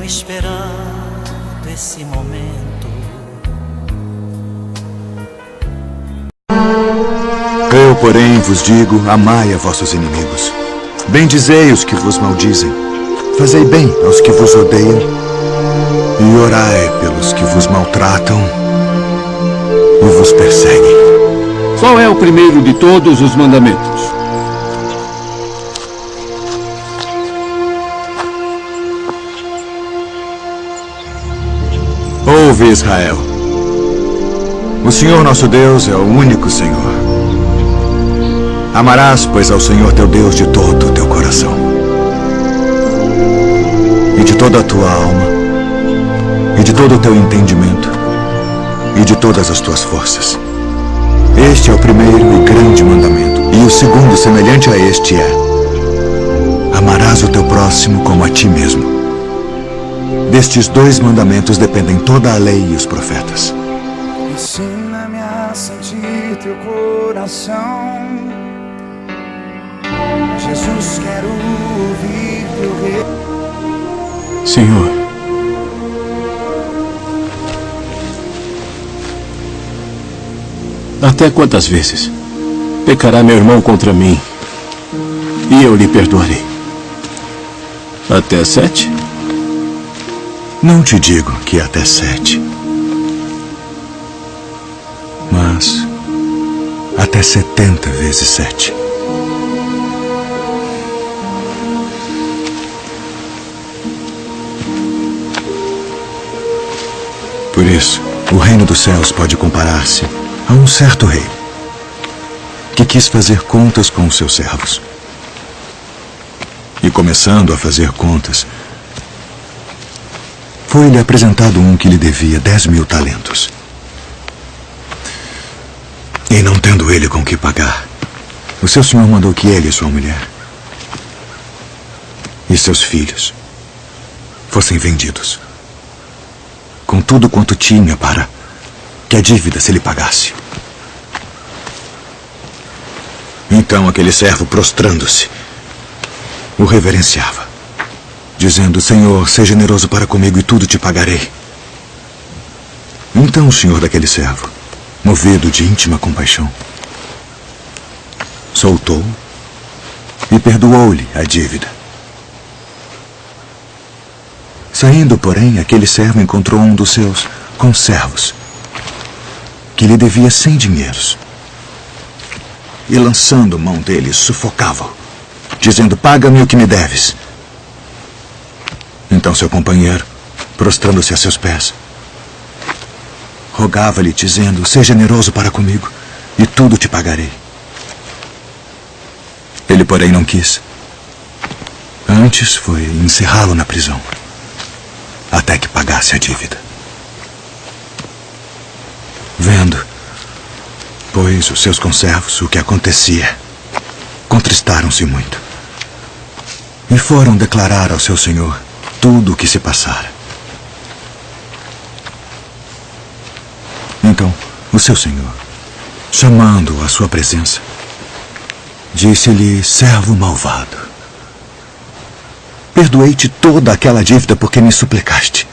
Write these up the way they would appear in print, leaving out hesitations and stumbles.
esperando esse momento. Eu, porém, vos digo, amai a vossos inimigos. Bendizei os que vos maldizem. Fazei bem aos que vos odeiam. E orai pelos que vos maltratam e vos perseguem. Qual é o primeiro de todos os mandamentos? Ouve, Israel. O Senhor nosso Deus é o único Senhor. Amarás, pois, ao Senhor teu Deus de todo o teu coração, e de toda a tua alma, e de todo o teu entendimento, e de todas as tuas forças. Este é o primeiro e grande mandamento. E o segundo, semelhante a este, é: amarás o teu próximo como a ti mesmo. Destes dois mandamentos dependem toda a lei e os profetas. Ensina-me a sentir teu coração. Jesus, quero ouvir teu rei. Senhor, até quantas vezes pecará meu irmão contra mim e eu lhe perdoarei? Até 7? Não te digo que até 7, mas até 70 vezes 7. Por isso, o reino dos céus pode comparar-se a um certo rei que quis fazer contas com os seus servos. E começando a fazer contas, foi-lhe apresentado um que lhe devia 10.000 talentos. E não tendo ele com que pagar, o seu senhor mandou que ele e sua mulher e seus filhos fossem vendidos, com tudo quanto tinha, para que a dívida se lhe pagasse. Então aquele servo, prostrando-se, o reverenciava, dizendo: Senhor, seja generoso para comigo e tudo te pagarei. Então o senhor daquele servo, movido de íntima compaixão, soltou e perdoou-lhe a dívida. Saindo, porém, aquele servo encontrou um dos seus conservos, que lhe devia 100 dinheiros. E lançando mão dele, sufocava-o, dizendo: paga-me o que me deves. Então seu companheiro, prostrando-se a seus pés, rogava-lhe, dizendo: seja generoso para comigo e tudo te pagarei. Ele, porém, não quis. Antes foi encerrá-lo na prisão, até que pagasse a dívida. Vendo, pois, os seus conservos o que acontecia, contristaram-se muito e foram declarar ao seu senhor tudo o que se passara. Então, o seu senhor, chamando-o à sua presença, disse-lhe: servo malvado, perdoei-te toda aquela dívida porque me suplicaste.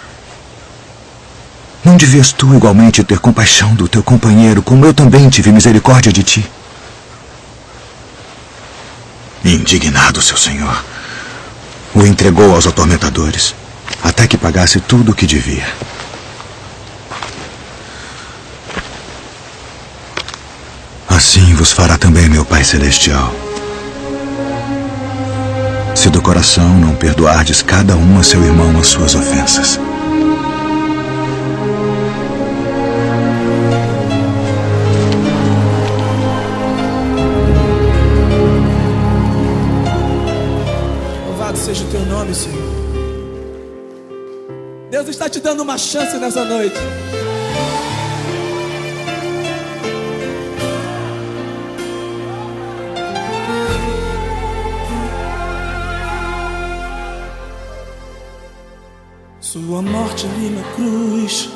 Não devias tu igualmente ter compaixão do teu companheiro, como eu também tive misericórdia de ti? Indignado, seu senhor o entregou aos atormentadores, até que pagasse tudo o que devia. Assim vos fará também meu Pai Celestial, se do coração não perdoardes cada um a seu irmão as suas ofensas. Louvado seja o teu nome, Senhor. Deus está te dando uma chance nessa noite. Sua morte ali na cruz,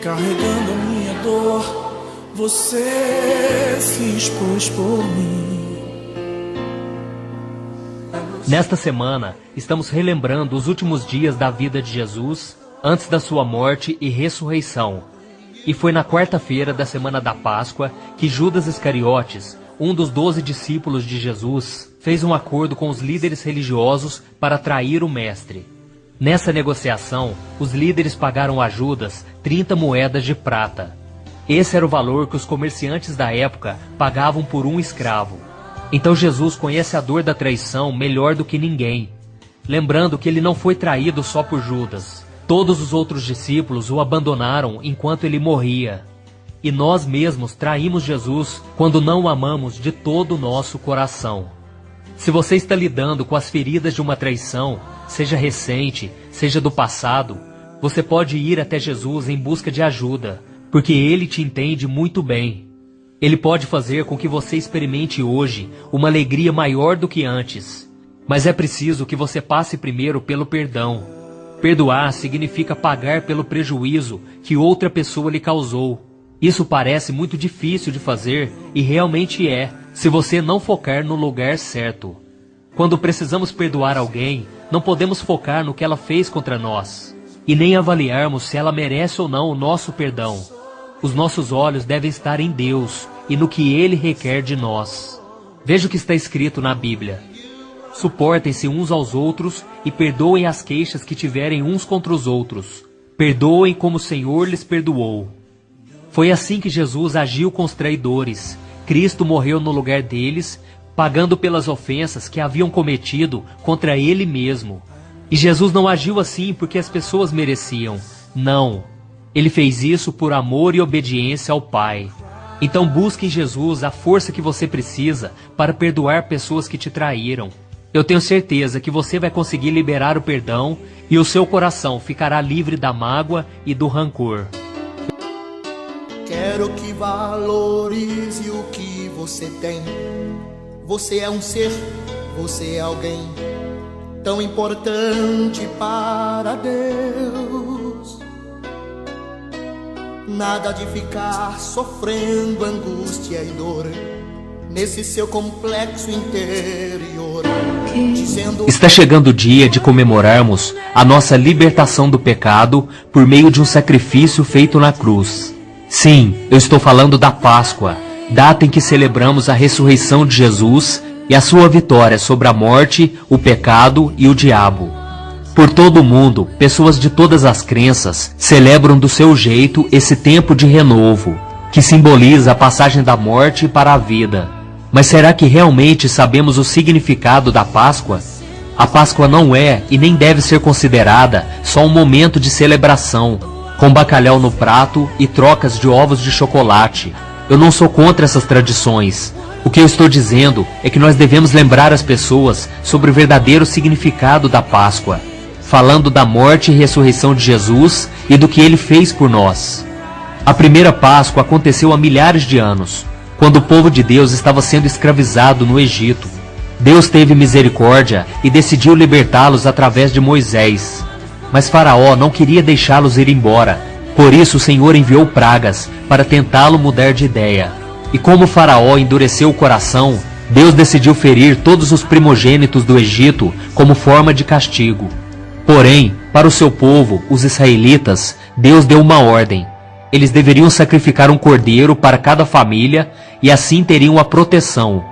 carregando a minha dor, você se expôs por mim. Nesta semana, estamos relembrando os últimos dias da vida de Jesus, antes da sua morte e ressurreição. E foi na quarta-feira da semana da Páscoa que Judas Iscariotes, um dos 12 discípulos de Jesus, fez um acordo com os líderes religiosos para trair o mestre. Nessa negociação, os líderes pagaram a Judas 30 moedas de prata. Esse era o valor que os comerciantes da época pagavam por um escravo. Então Jesus conhece a dor da traição melhor do que ninguém. Lembrando que ele não foi traído só por Judas. Todos os outros discípulos o abandonaram enquanto ele morria. E nós mesmos traímos Jesus quando não o amamos de todo o nosso coração. Se você está lidando com as feridas de uma traição, seja recente, seja do passado, você pode ir até Jesus em busca de ajuda, porque Ele te entende muito bem. Ele pode fazer com que você experimente hoje uma alegria maior do que antes. Mas é preciso que você passe primeiro pelo perdão. Perdoar significa pagar pelo prejuízo que outra pessoa lhe causou. Isso parece muito difícil de fazer e realmente é, se você não focar no lugar certo. Quando precisamos perdoar alguém, não podemos focar no que ela fez contra nós, e nem avaliarmos se ela merece ou não o nosso perdão. Os nossos olhos devem estar em Deus e no que Ele requer de nós. Veja o que está escrito na Bíblia. Suportem-se uns aos outros e perdoem as queixas que tiverem uns contra os outros. Perdoem como o Senhor lhes perdoou. Foi assim que Jesus agiu com os traidores. Cristo morreu no lugar deles, pagando pelas ofensas que haviam cometido contra Ele mesmo. E Jesus não agiu assim porque as pessoas mereciam. Não. Ele fez isso por amor e obediência ao Pai. Então busque em Jesus a força que você precisa para perdoar pessoas que te traíram. Eu tenho certeza que você vai conseguir liberar o perdão e o seu coração ficará livre da mágoa e do rancor. Quero que valorize o que você tem. Você é um ser, você é alguém tão importante para Deus. Nada de ficar sofrendo angústia e dor nesse seu complexo interior. Está chegando o dia de comemorarmos a nossa libertação do pecado por meio de um sacrifício feito na cruz. Sim, eu estou falando da Páscoa, data em que celebramos a ressurreição de Jesus e a sua vitória sobre a morte, o pecado e o diabo. Por todo o mundo, pessoas de todas as crenças celebram do seu jeito esse tempo de renovo, que simboliza a passagem da morte para a vida. Mas será que realmente sabemos o significado da Páscoa? A Páscoa não é e nem deve ser considerada só um momento de celebração, com bacalhau no prato e trocas de ovos de chocolate. Eu não sou contra essas tradições. O que eu estou dizendo é que nós devemos lembrar as pessoas sobre o verdadeiro significado da Páscoa, falando da morte e ressurreição de Jesus e do que Ele fez por nós. A primeira Páscoa aconteceu há milhares de anos, quando o povo de Deus estava sendo escravizado no Egito. Deus teve misericórdia e decidiu libertá-los através de Moisés. Mas Faraó não queria deixá-los ir embora. Por isso o Senhor enviou pragas para tentá-lo mudar de ideia. E como Faraó endureceu o coração, Deus decidiu ferir todos os primogênitos do Egito como forma de castigo. Porém, para o seu povo, os israelitas, Deus deu uma ordem. Eles deveriam sacrificar um cordeiro para cada família e assim teriam a proteção.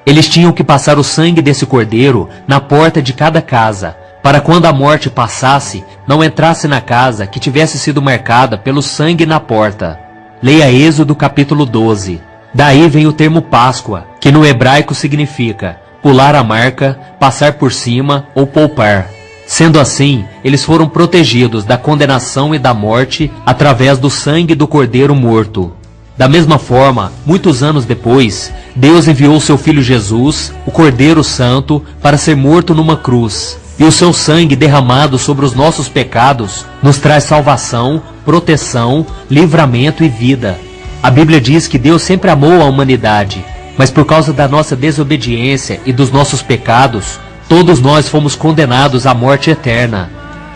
Eles tinham que passar o sangue desse cordeiro na porta de cada casa, para quando a morte passasse, não entrasse na casa que tivesse sido marcada pelo sangue na porta. Leia Êxodo capítulo 12. Daí vem o termo Páscoa, que no hebraico significa pular a marca, passar por cima ou poupar. Sendo assim, eles foram protegidos da condenação e da morte através do sangue do cordeiro morto. Da mesma forma, muitos anos depois, Deus enviou seu Filho Jesus, o Cordeiro Santo, para ser morto numa cruz. E o seu sangue derramado sobre os nossos pecados nos traz salvação, proteção, livramento e vida. A Bíblia diz que Deus sempre amou a humanidade, mas por causa da nossa desobediência e dos nossos pecados, todos nós fomos condenados à morte eterna.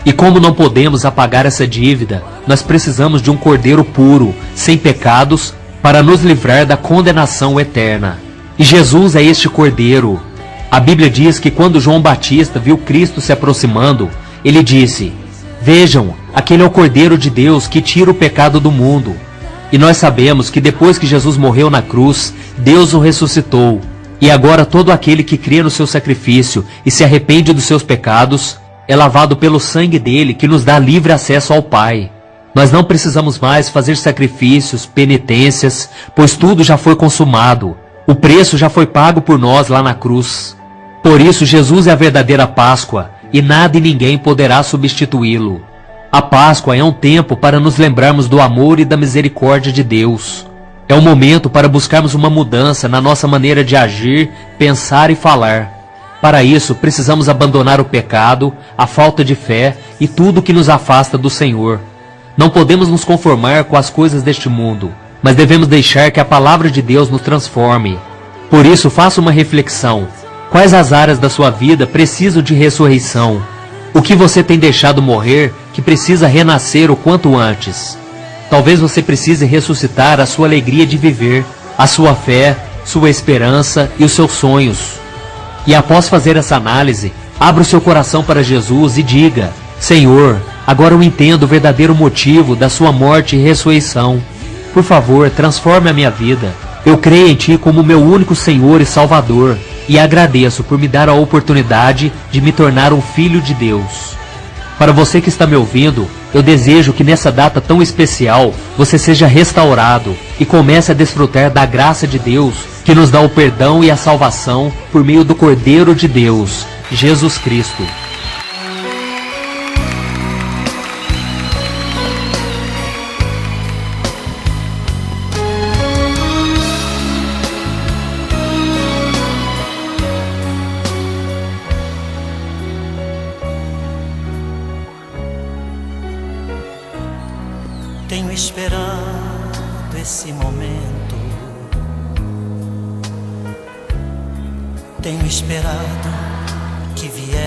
E como não podemos apagar essa dívida, nós precisamos de um cordeiro puro, sem pecados, para nos livrar da condenação eterna. E Jesus é este cordeiro. A Bíblia diz que quando João Batista viu Cristo se aproximando, ele disse: "Vejam, aquele é o Cordeiro de Deus que tira o pecado do mundo." E nós sabemos que depois que Jesus morreu na cruz, Deus o ressuscitou. E agora todo aquele que crê no seu sacrifício e se arrepende dos seus pecados, é lavado pelo sangue dele, que nos dá livre acesso ao Pai. Nós não precisamos mais fazer sacrifícios, penitências, pois tudo já foi consumado. O preço já foi pago por nós lá na cruz. Por isso Jesus é a verdadeira Páscoa, e nada e ninguém poderá substituí-lo. A Páscoa é um tempo para nos lembrarmos do amor e da misericórdia de Deus. É um momento para buscarmos uma mudança na nossa maneira de agir, pensar e falar. Para isso, precisamos abandonar o pecado, a falta de fé e tudo que nos afasta do Senhor. Não podemos nos conformar com as coisas deste mundo, mas devemos deixar que a palavra de Deus nos transforme. Por isso, faça uma reflexão. Quais as áreas da sua vida precisam de ressurreição? O que você tem deixado morrer que precisa renascer o quanto antes? Talvez você precise ressuscitar a sua alegria de viver, a sua fé, sua esperança e os seus sonhos. E após fazer essa análise, abra o seu coração para Jesus e diga: Senhor, agora eu entendo o verdadeiro motivo da sua morte e ressurreição. Por favor, transforme a minha vida. Eu creio em Ti como meu único Senhor e Salvador, e agradeço por me dar a oportunidade de me tornar um filho de Deus. Para você que está me ouvindo, eu desejo que nessa data tão especial você seja restaurado e comece a desfrutar da graça de Deus, que nos dá o perdão e a salvação por meio do Cordeiro de Deus, Jesus Cristo. Tenho esperado esse momento, tenho esperado que viesse.